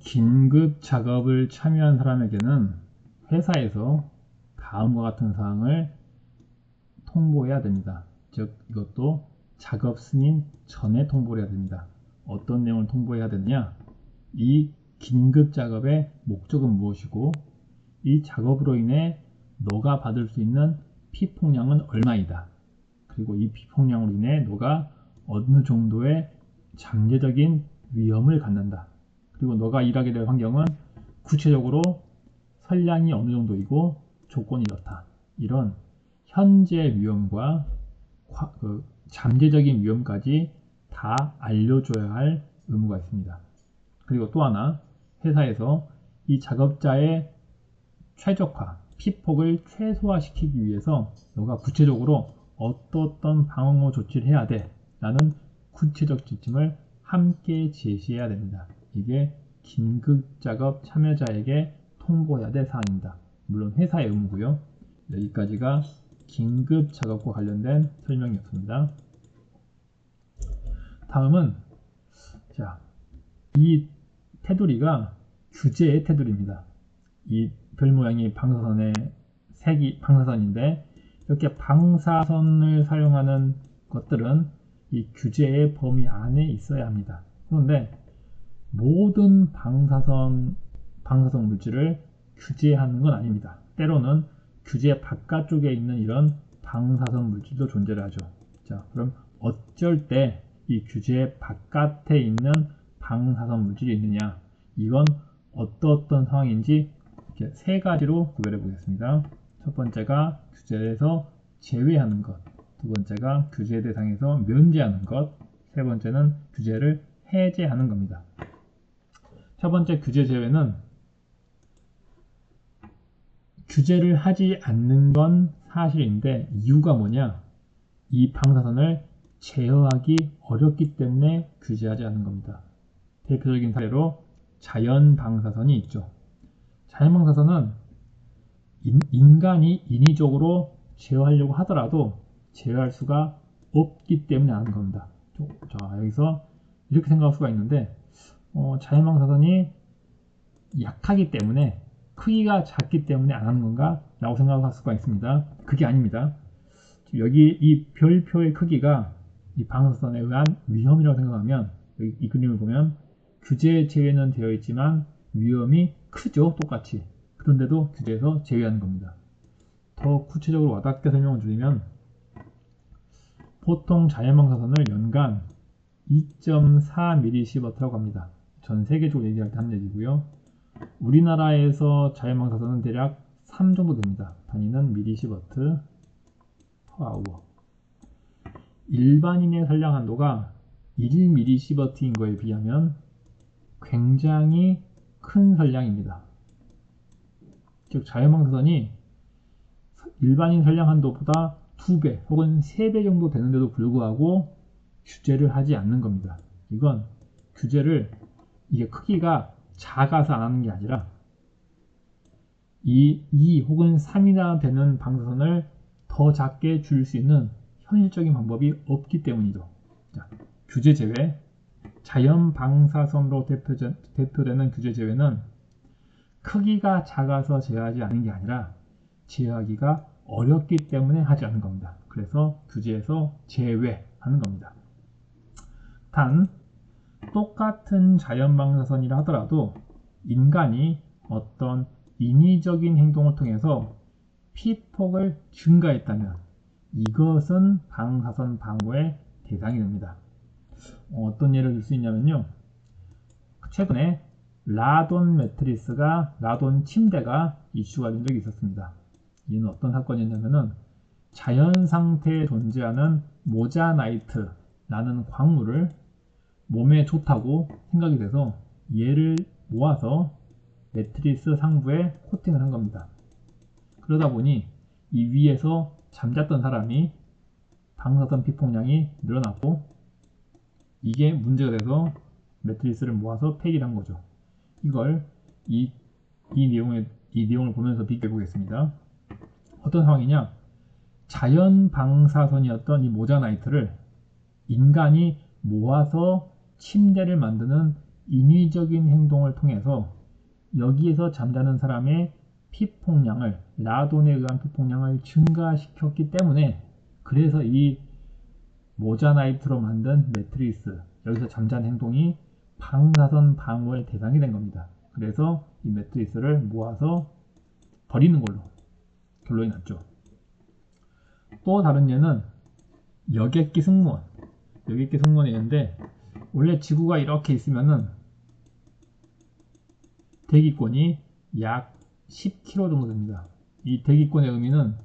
긴급 작업을 참여한 사람에게는 회사에서 다음과 같은 사항을 통보해야 됩니다. 즉 이것도 작업 승인 전에 통보를 해야 됩니다. 어떤 내용을 통보해야 되느냐? 이 긴급 작업의 목적은 무엇이고 이 작업으로 인해 너가 받을 수 있는 피폭량은 얼마이다. 그리고 이 피폭량으로 인해 너가 어느 정도의 잠재적인 위험을 갖는다. 그리고 너가 일하게 될 환경은 구체적으로 선량이 어느 정도이고 조건이 이렇다. 이런 현재 위험과 잠재적인 위험까지 다 알려줘야 할 의무가 있습니다. 그리고 또 하나, 회사에서 이 작업자의 최적화, 피폭을 최소화시키기 위해서 너가 구체적으로 어떤 방어 조치를 해야 돼 라는 구체적 지침을 함께 제시해야 됩니다. 이게 긴급작업 참여자에게 통보해야 될 사항입니다. 물론 회사의 의무고요. 여기까지가 긴급작업과 관련된 설명이었습니다. 다음은 이 테두리가 규제의 테두리입니다. 이 별 모양이 방사선의 색이 방사선인데 이렇게 방사선을 사용하는 것들은 이 규제의 범위 안에 있어야 합니다. 그런데 모든 방사선 물질을 규제하는 건 아닙니다. 때로는 규제 바깥쪽에 있는 이런 방사선 물질도 존재를 하죠. 자, 그럼 어쩔 때 이 규제 바깥에 있는 방사선 물질이 있느냐? 이건 어떤 상황인지 이렇게 세 가지로 구별해 보겠습니다. 첫 번째가 규제에서 제외하는 것, 두 번째가 규제 대상에서 면제하는 것, 세 번째는 규제를 해제하는 겁니다. 첫 번째 규제 제외는 규제를 하지 않는 건 사실인데 이유가 뭐냐? 이 방사선을 제어하기 어렵기 때문에 규제하지 않는 겁니다. 대표적인 사례로 자연 방사선이 있죠. 자연 방사선은 인간이 인위적으로 제어하려고 하더라도 제어할 수가 없기 때문에 하는 겁니다. 자, 여기서 이렇게 생각할 수가 있는데 자연 방사선이 약하기 때문에 크기가 작기 때문에 안 하는 건가? 라고 생각할 수가 있습니다. 그게 아닙니다. 여기 이 별표의 크기가 이 방사선에 의한 위험이라고 생각하면 여기 이 그림을 보면 규제 제외는 되어 있지만 위험이 크죠. 똑같이. 그런데도 규제에서 제외하는 겁니다. 더 구체적으로 와닿게 설명을 드리면 보통 자연 방사선을 연간 2.4mS라고 합니다. 전 세계적으로 얘기할 때 한 얘기고요. 우리나라에서 자연 방사선은 대략 3 정도 됩니다. 단위는 mSv/h. 일반인의 선량 한도가 1mSv인 거에 비하면 굉장히 큰 선량입니다. 즉 자연 방사선이 일반인 선량 한도보다 2배 혹은 3배 정도 되는데도 불구하고 규제를 하지 않는 겁니다. 이건 규제를 이게 크기가 작아서 안 하는 게 아니라 2 혹은 3이나 되는 방사선을 더 작게 줄 수 있는 현실적인 방법이 없기 때문이죠. 자, 규제 제외, 자연 방사선으로 대표되는 규제 제외는 크기가 작아서 제어하지 않는 게 아니라 제어하기가 어렵기 때문에 하지 않는 겁니다. 그래서 규제에서 제외하는 겁니다. 단 똑같은 자연 방사선이라 하더라도 인간이 어떤 인위적인 행동을 통해서 피폭을 증가했다면 이것은 방사선 방호의 대상이 됩니다. 어떤 예를 들 수 있냐면요. 최근에 라돈 매트리스가, 라돈 침대가 이슈가 된 적이 있었습니다. 이는 어떤 사건이었냐면은 자연 상태에 존재하는 모자나이트라는 광물을 몸에 좋다고 생각이 돼서 얘를 모아서 매트리스 상부에 코팅을 한 겁니다. 그러다 보니 이 위에서 잠잤던 사람이 방사선 피폭량이 늘어났고 이게 문제가 돼서 매트리스를 모아서 폐기를 한 거죠. 이걸 이 내용을 보면서 비교해 보겠습니다. 어떤 상황이냐? 자연 방사선이었던 이 모자나이트를 인간이 모아서 침대를 만드는 인위적인 행동을 통해서 여기에서 잠자는 사람의 피폭량을, 라돈에 의한 피폭량을 증가시켰기 때문에, 그래서 이 모자나이트로 만든 매트리스, 여기서 잠자는 행동이 방사선 방호의 대상이 된 겁니다. 그래서 이 매트리스를 모아서 버리는 걸로 결론이 났죠. 또 다른 예는 여객기 승무원. 여객기 승무원이 있는데, 원래 지구가 이렇게 있으면은 대기권이 약 10km 정도 됩니다. 이 대기권의 의미는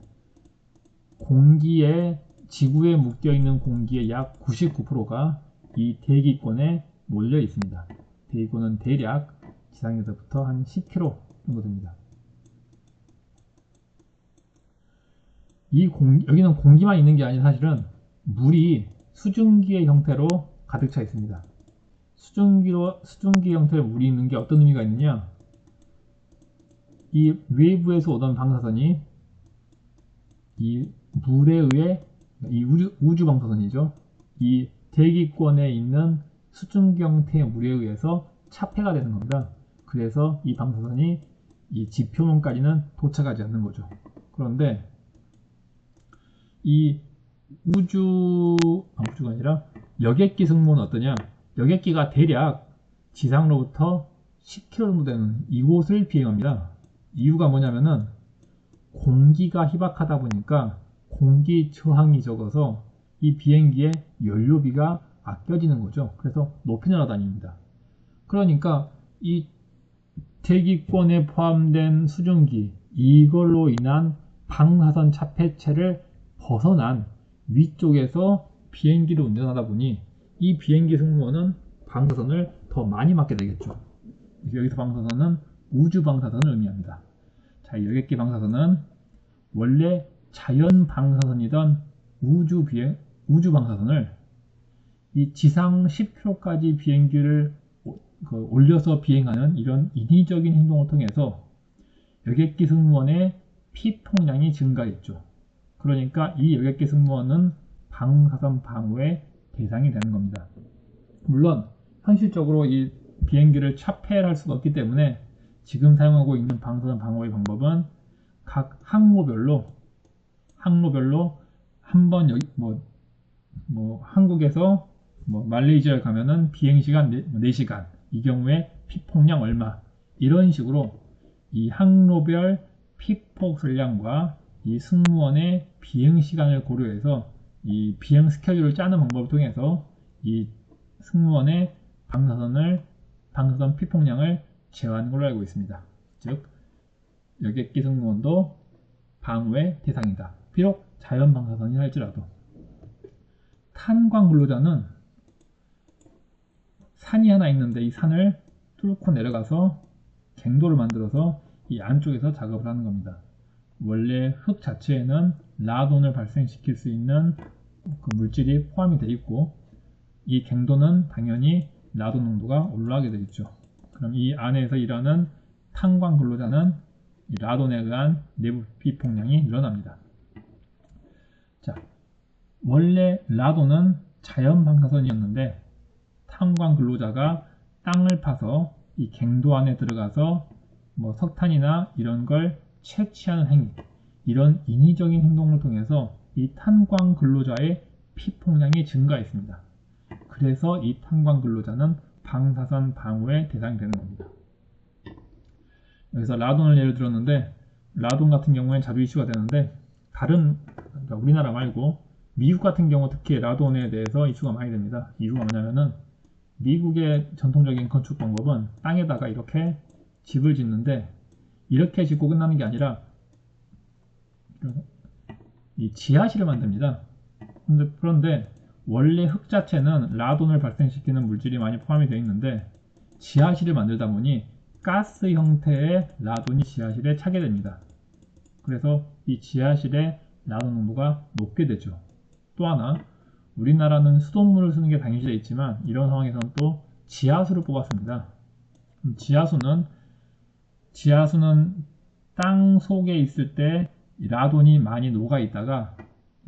지구에 묶여 있는 공기의 약 99%가 이 대기권에 몰려 있습니다. 대기권은 대략 지상에서부터 한 10km 정도 됩니다. 여기는 공기만 있는 게 아니라 사실은 물이 수증기의 형태로 가득 차 있습니다. 수증기 형태의 물이 있는 게 어떤 의미가 있느냐? 이 외부에서 오던 방사선이 이 물에 의해, 이 우주 방사선이죠. 이 대기권에 있는 수증기 형태의 물에 의해서 차폐가 되는 겁니다. 그래서 이 방사선이 이 지표면까지는 도착하지 않는 거죠. 그런데 이 우주가 아니라 여객기 승무원은 어떠냐? 여객기가 대략 지상으로부터 10km 정도 되는 이곳을 비행합니다. 이유가 뭐냐면은 공기가 희박하다 보니까 공기 저항이 적어서 이 비행기의 연료비가 아껴지는 거죠. 그래서 높이 날아다닙니다. 그러니까 이 대기권에 포함된 수증기, 이걸로 인한 방사선 차폐체를 벗어난 위쪽에서 비행기를 운전하다 보니 이 비행기 승무원은 방사선을 더 많이 맞게 되겠죠. 여기서 방사선은 우주 방사선을 의미합니다. 자, 여객기 방사선은 원래 자연 방사선이던 우주 방사선을 이 지상 10km까지 비행기를 올려서 비행하는 이런 인위적인 행동을 통해서 여객기 승무원의 피폭량이 증가했죠. 그러니까 이 여객기 승무원은 방사선 방호의 대상이 되는 겁니다. 물론 현실적으로 이 비행기를 차폐할 수가 없기 때문에 지금 사용하고 있는 방사선 방호의 방법은 각 항로별로 한번 여기 한국에서 말레이시아에 가면은 비행시간 4시간, 이 경우에 피폭량 얼마, 이런 식으로 이 항로별 피폭설량과 이 승무원의 비행시간을 고려해서 이 비행 스케줄을 짜는 방법을 통해서 이 승무원의 방사선 피폭량을 제어하는 걸로 알고 있습니다. 즉 여객기 승무원도 방호의 대상이다. 비록 자연 방사선이 할지라도. 탄광 근로자는 산이 하나 있는데 이 산을 뚫고 내려가서 갱도를 만들어서 이 안쪽에서 작업을 하는 겁니다. 원래 흙 자체에는 라돈을 발생시킬 수 있는 그 물질이 포함이 되어 있고, 이 갱도는 당연히 라돈 농도가 올라가게 되어 있죠. 그럼 이 안에서 일하는 탄광 근로자는 이 라돈에 의한 내부 피폭량이 늘어납니다. 자, 원래 라돈은 자연 방사선이었는데 탄광 근로자가 땅을 파서 이 갱도 안에 들어가서 석탄이나 이런 걸 채취하는 행위, 이런 인위적인 행동을 통해서 이 탄광 근로자의 피폭량이 증가했습니다. 그래서 이 탄광 근로자는 방사선 방호의 대상이 되는 겁니다. 여기서 라돈을 예를 들었는데, 라돈 같은 경우에는 자주 이슈가 되는데, 그러니까 우리나라 말고 미국 같은 경우 특히 라돈에 대해서 이슈가 많이 됩니다. 이유가 뭐냐면은 미국의 전통적인 건축 방법은 땅에다가 이렇게 집을 짓는데, 이렇게 짓고 끝나는 게 아니라 이 지하실을 만듭니다. 그런데 원래 흙 자체는 라돈을 발생시키는 물질이 많이 포함이 되어 있는데, 지하실을 만들다 보니 가스 형태의 라돈이 지하실에 차게 됩니다. 그래서 이 지하실의 라돈 농도가 높게 되죠. 또 하나, 우리나라는 수돗물을 쓰는 게 당연시되어 있지만 이런 상황에서는 또 지하수를 뽑았습니다. 지하수는 땅 속에 있을 때 라돈이 많이 녹아 있다가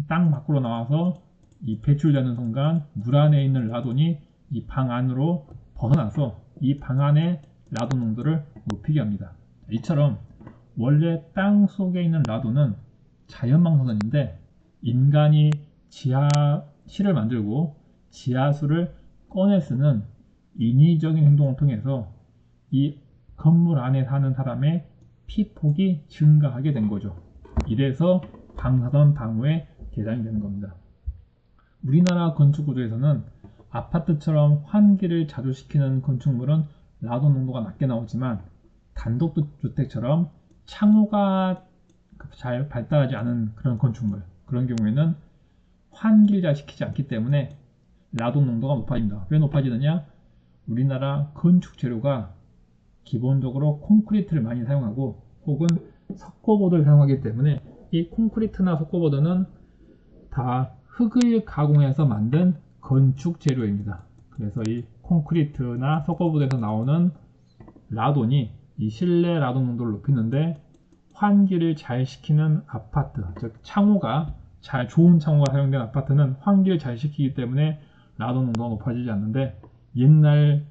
땅 밖으로 나와서 이 배출되는 순간 물 안에 있는 라돈이 이 방 안으로 벗어나서 이 방안의 라돈 농도를 높이게 합니다. 이처럼 원래 땅 속에 있는 라돈은 자연방사선인데 인간이 지하실을 만들고 지하수를 꺼내 쓰는 인위적인 행동을 통해서 이 건물 안에 사는 사람의 피폭이 증가하게 된 거죠. 이래서 방사선 방호의 대상이 되는 겁니다. 우리나라 건축 구조에서는 아파트처럼 환기를 자주 시키는 건축물은 라돈 농도가 낮게 나오지만 단독주택처럼 창호가 잘 발달하지 않은 그런 건축물, 그런 경우에는 환기를 잘 시키지 않기 때문에 라돈 농도가 높아집니다. 왜 높아지느냐? 우리나라 건축 재료가 기본적으로 콘크리트를 많이 사용하고 혹은 석고보드를 사용하기 때문에 이 콘크리트나 석고보드는 다 흙을 가공해서 만든 건축 재료입니다. 그래서 이 콘크리트나 석고보드에서 나오는 라돈이 이 실내 라돈 농도를 높이는데 환기를 잘 시키는 아파트, 즉 창호가 좋은 창호가 사용된 아파트는 환기를 잘 시키기 때문에 라돈 농도가 높아지지 않는데 옛날에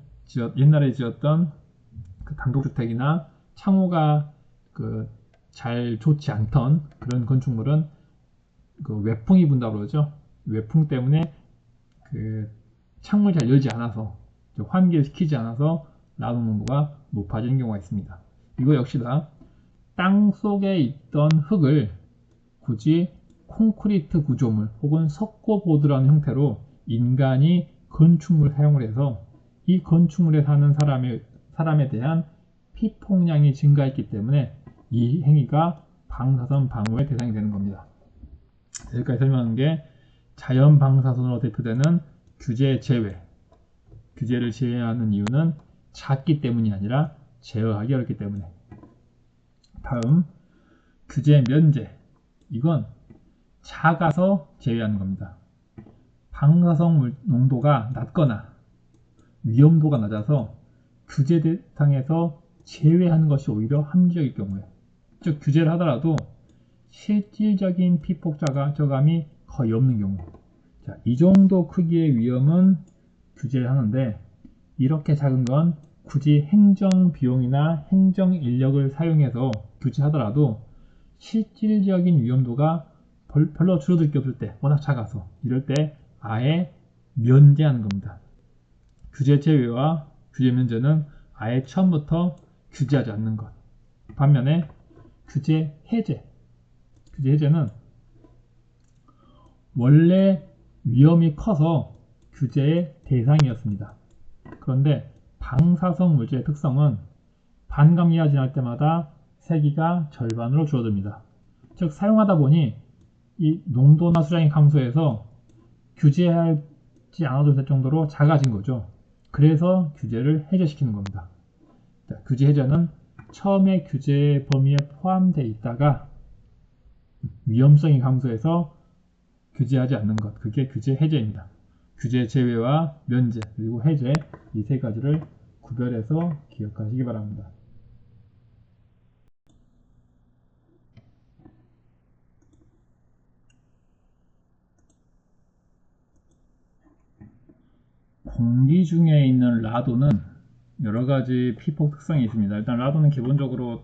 지었던 그 단독주택이나 창호가 잘 좋지 않던 그런 건축물은 외풍이 분다고 그러죠. 외풍 때문에 창문을 잘 열지 않아서 환기를 시키지 않아서 라돈 농도가 높아지는 경우가 있습니다. 이거 역시나 땅 속에 있던 흙을 굳이 콘크리트 구조물 혹은 석고보드라는 형태로 인간이 건축물 사용을 해서 이 건축물에 사는 사람에 대한 피폭량이 증가했기 때문에 이 행위가 방사선 방호의 대상이 되는 겁니다. 여기까지 설명한 게 자연 방사선으로 대표되는 규제 제외. 규제를 제외하는 이유는 작기 때문이 아니라 제어하기 어렵기 때문에. 다음 규제 면제. 이건 작아서 제외하는 겁니다. 방사선 농도가 낮거나 위험도가 낮아서 규제 대상에서 제외하는 것이 오히려 합리적일 경우에, 즉 규제를 하더라도 실질적인 피폭 저감이 거의 없는 경우, 자, 이 정도 크기의 위험은 규제를 하는데 이렇게 작은 건 굳이 행정 비용이나 행정 인력을 사용해서 규제하더라도 실질적인 위험도가 별로 줄어들 게 없을 때, 워낙 작아서 이럴 때 아예 면제하는 겁니다. 규제 제외와 규제 면제는 아예 처음부터 규제하지 않는 것. 반면에 규제 해제는 원래 위험이 커서 규제의 대상이었습니다. 그런데 방사성 물질의 특성은 반감기가 지날 때마다 세기가 절반으로 줄어듭니다. 즉 사용하다 보니 이 농도나 수량이 감소해서 규제하지 않아도 될 정도로 작아진 거죠. 그래서 규제를 해제시키는 겁니다. 자, 규제 해제는 처음에 규제 범위에 포함되어 있다가 위험성이 감소해서 규제하지 않는 것, 그게 규제 해제입니다. 규제 제외와 면제 그리고 해제, 이 세 가지를 구별해서 기억하시기 바랍니다. 공기 중에 있는 라돈은 여러가지 피폭 특성이 있습니다. 일단 라돈은 기본적으로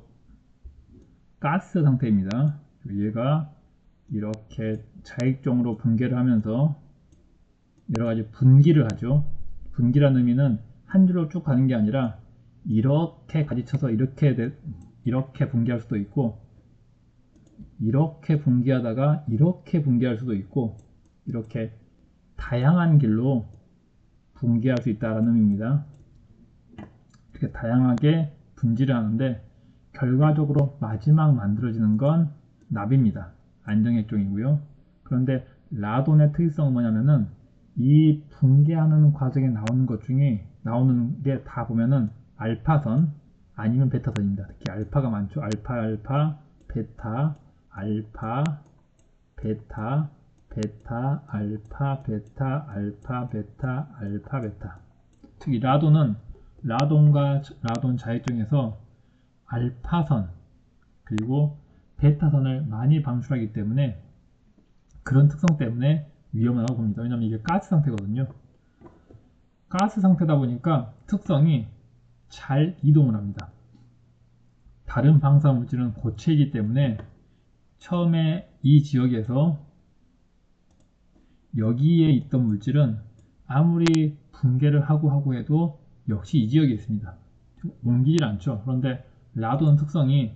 가스 상태입니다. 얘가 이렇게 자익종으로 분개를 하면서 여러가지 분기를 하죠. 분기라는 의미는 한 줄로 쭉 가는 게 아니라 이렇게 가지쳐서 이렇게 분기할 수도 있고, 이렇게 분기하다가 이렇게 분기할 수도 있고, 이렇게 다양한 길로 분기할 수 있다는 의미입니다. 이렇게 다양하게 분지를 하는데 결과적으로 마지막 만들어지는 건 납입니다. 안정액종이고요. 그런데 라돈의 특이성은 뭐냐면은 이 분개하는 과정에 나오는 게 다 보면은 알파선 아니면 베타선입니다. 특히 알파가 많죠. 알파, 베타, 알파, 베타, 베타, 알파, 베타, 알파, 베타, 알파, 베타. 특히 라돈과 라돈 자액종에서 알파선 그리고 베타선을 많이 방출하기 때문에 그런 특성 때문에 위험하다고 봅니다. 왜냐하면 이게 가스 상태거든요. 가스 상태다 보니까 특성이 잘 이동을 합니다. 다른 방사 물질은 고체이기 때문에 처음에 이 지역에서 여기에 있던 물질은 아무리 분계를 하고 해도 역시 이 지역에 있습니다. 옮기질 않죠. 그런데 라돈 특성이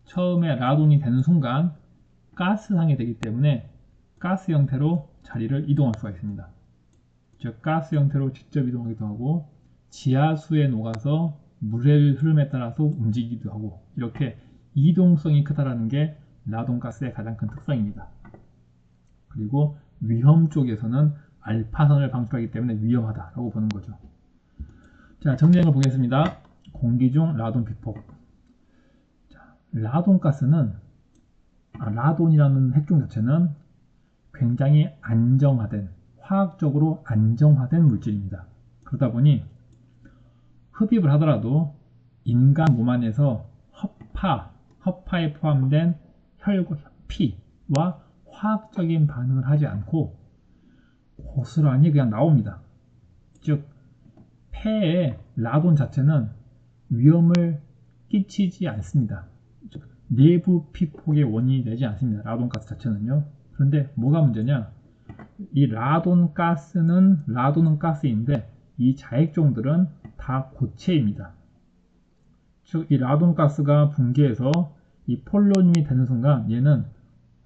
처음에 라돈이 되는 순간 가스상이 되기 때문에 가스 형태로 자리를 이동할 수가 있습니다. 즉 가스 형태로 직접 이동하기도 하고 지하수에 녹아서 물의 흐름에 따라서 움직이기도 하고 이렇게 이동성이 크다라는 게 라돈가스의 가장 큰 특성입니다. 그리고 위험 쪽에서는 알파선을 방출하기 때문에 위험하다라고 보는 거죠. 자, 정리한 걸 보겠습니다. 공기 중 라돈 피폭. 라돈가스는 라돈이라는 핵종 자체는 굉장히 안정화된, 화학적으로 안정화된 물질입니다. 그러다 보니 흡입을 하더라도 인간 몸 안에서 허파에 포함된 혈과 피와 화학적인 반응을 하지 않고 고스란히 그냥 나옵니다. 즉 폐에 라돈 자체는 위험을 끼치지 않습니다. 즉 내부 피폭의 원인이 되지 않습니다. 라돈가스 자체는요. 그런데 뭐가 문제냐? 이 라돈은 가스인데 이 자액종들은 다 고체입니다. 즉 이 라돈가스가 붕괴해서 이 폴로늄이 되는 순간 얘는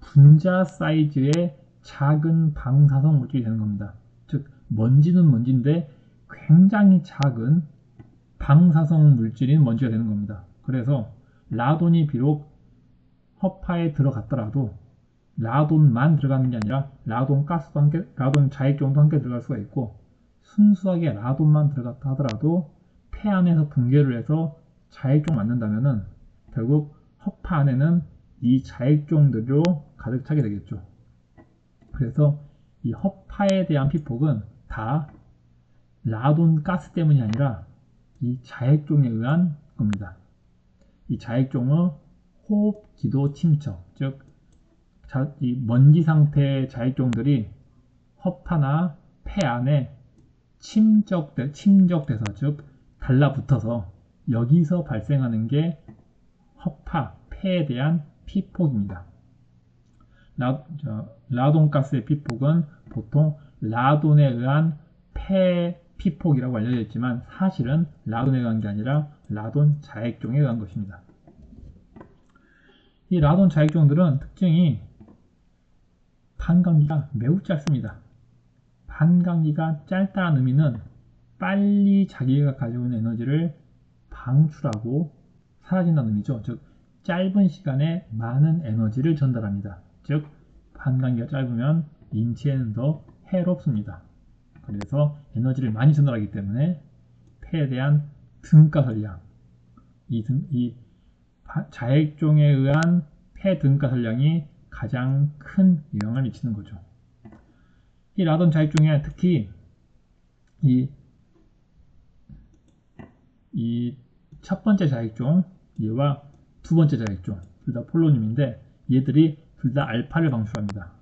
분자 사이즈의 작은 방사성 물질이 되는 겁니다. 즉 먼지는 먼지인데 굉장히 작은 방사성 물질인 먼지가 되는 겁니다. 그래서 라돈이 비록 허파에 들어갔더라도 라돈만 들어가는 게 아니라 라돈 가스도 함께, 라돈 자액종도 함께 들어갈 수가 있고 순수하게 라돈만 들어갔다 하더라도 폐 안에서 붕괴를 해서 자액종 만든다면은 결국 허파 안에는 이 자액종들로 가득 차게 되겠죠. 그래서 이 허파에 대한 피폭은 다 라돈 가스 때문이 아니라 이 자액종에 의한 겁니다. 이 자액종의 호흡 기도 침척, 즉 이 먼지 상태의 자액종들이 허파나 폐 안에 침적돼서, 즉 달라붙어서 여기서 발생하는 게 허파, 폐에 대한 피폭입니다. 라돈가스의 피폭은 보통 라돈에 의한 폐 피폭이라고 알려져 있지만 사실은 라돈에 의한 게 아니라 라돈 자액종에 의한 것입니다. 이 라돈 자액종들은 특징이 반감기가 매우 짧습니다. 반감기가 짧다는 의미는 빨리 자기가 가지고 있는 에너지를 방출하고 사라진다는 의미죠. 즉 짧은 시간에 많은 에너지를 전달합니다. 즉 반감기가 짧으면 인체에는 더 해롭습니다. 그래서 에너지를 많이 전달하기 때문에 폐에 대한 등가 선량, 이 자액종에 의한 폐 등가 선량이 가장 큰 영향을 미치는 거죠. 이 라돈 자액종에 특히 이 첫 번째 자액종, 얘와 두 번째 자액종, 둘 다 폴로늄인데 얘들이 둘 다 알파를 방출합니다.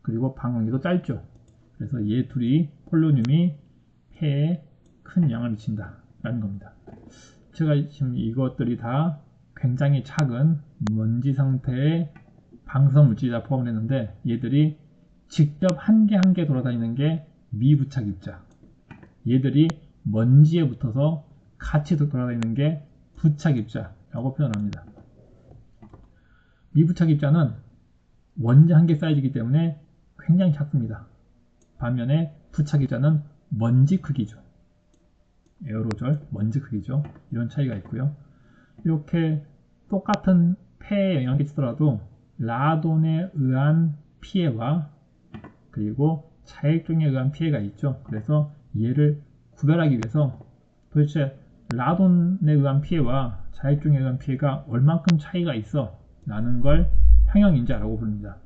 그리고 방광기도 짧죠. 그래서 얘 둘이 폴로늄이 폐에 큰 영향을 미친다 라는 겁니다. 제가 지금 이것들이 다 굉장히 작은 먼지 상태의 방사성 물질이 다 포함을 했는데 얘들이 직접 한 개 한 개 돌아다니는 게 미부착 입자, 얘들이 먼지에 붙어서 같이 돌아다니는 게 부착 입자라고 표현합니다. 미부착 입자는 원자 한 개 사이즈이기 때문에 굉장히 작습니다. 반면에 부착 입자는 먼지 크기죠. 에어로졸, 먼지 크기죠. 이런 차이가 있고요. 이렇게 똑같은 폐에 영향을 끼치더라도 라돈에 의한 피해와 그리고 자액종에 의한 피해가 있죠. 그래서 얘를 구별하기 위해서 도대체 라돈에 의한 피해와 자액종에 의한 피해가 얼만큼 차이가 있어 라는 걸 평형인자라고 부릅니다.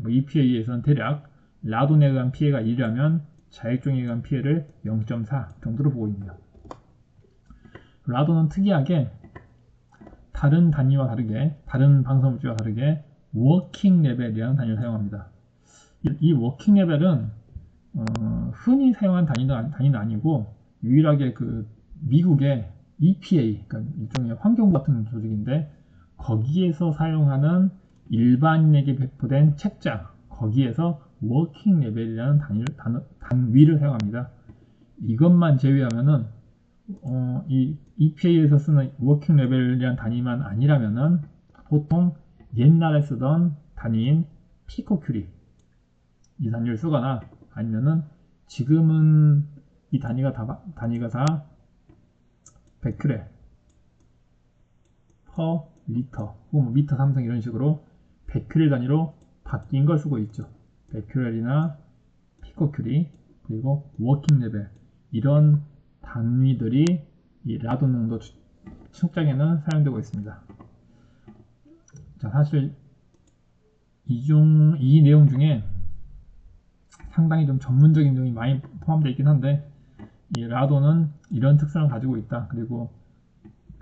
이 피해에 의해서는 대략 라돈에 의한 피해가 1이라면 자액종에 의한 피해를 0.4 정도로 보고 있습니다. 라돈은 특이하게 다른 단위와 다르게, 다른 방사물질과 다르게 워킹 레벨이라는 단위를 사용합니다. 이 워킹 레벨은 흔히 사용한 단위는 아니고 유일하게 그 미국의 EPA, 그러니까 일종의 환경부 같은 조직인데 거기에서 사용하는 일반인에게 배포된 책장, 거기에서 워킹 레벨이라는 단위를 사용합니다. 이것만 제외하면은 이 EPA에서 쓰는 워킹 레벨이라는 단위만 아니라면은 보통 옛날에 쓰던 단위인 피코큐리 이 단위를 쓰거나 아니면은 지금은 이 단위가 다 베크렐 퍼 리터 혹은 미터 삼성 이런 식으로 베크렐 단위로 바뀐 걸 쓰고 있죠. 베크렐이나 피코큐리 그리고 워킹 레벨 이런 단위들이 이 라돈 농도 측정에는 사용되고 있습니다. 자, 사실 이 내용 중에 상당히 좀 전문적인 내용이 많이 포함되어 있긴 한데 이 라돈은 이런 특성을 가지고 있다. 그리고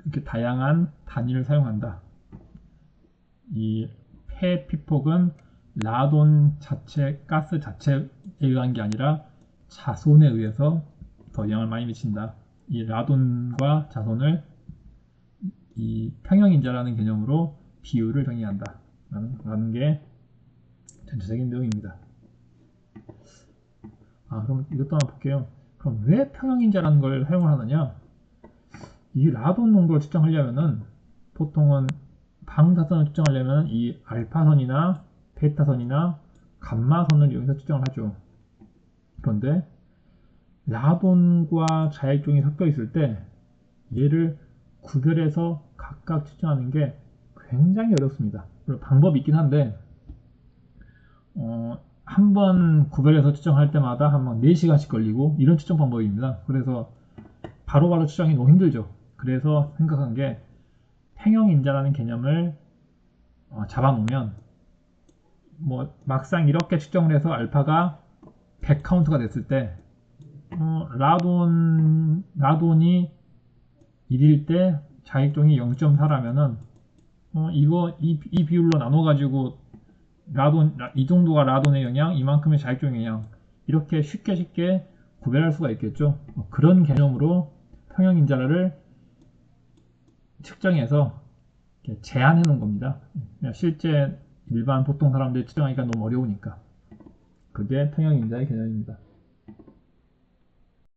이렇게 다양한 단위를 사용한다. 이 폐피폭은 라돈 자체, 가스 자체에 의한 게 아니라 자손에 의해서 더 영향을 많이 미친다. 이 라돈과 자손을 이 평형인자라는 개념으로 비율을 정의한다. 라는 게 전체적인 내용입니다. 그럼 이것도 한번 볼게요. 그럼 왜 평형인자라는 걸 사용을 하느냐? 이 라돈 농도를 측정하려면은 보통은 방사선을 측정하려면 이 알파선이나 베타선이나 감마선을 이용해서 측정을 하죠. 그런데 라돈과 자액종이 섞여 있을 때 얘를 구별해서 각각 측정하는 게 굉장히 어렵습니다. 물론 방법이 있긴 한데 한 번 구별해서 측정할 때마다 한 4시간씩 걸리고 이런 측정 방법입니다. 그래서 바로바로 측정이 너무 힘들죠. 그래서 생각한 게 평형인자라는 개념을 잡아놓으면 막상 이렇게 측정을 해서 알파가 100카운트가 됐을 때 라돈이 1일 때 자액종이 0.4라면은 이 비율로 나눠가지고 이 정도가 라돈의 영향, 이만큼의 자액종의 영향 이렇게 쉽게 구별할 수가 있겠죠. 그런 개념으로 평형인자를 측정해서 제한해 놓은 겁니다. 실제 일반 보통 사람들이 측정하기가 너무 어려우니까 그게 평형인자의 개념입니다.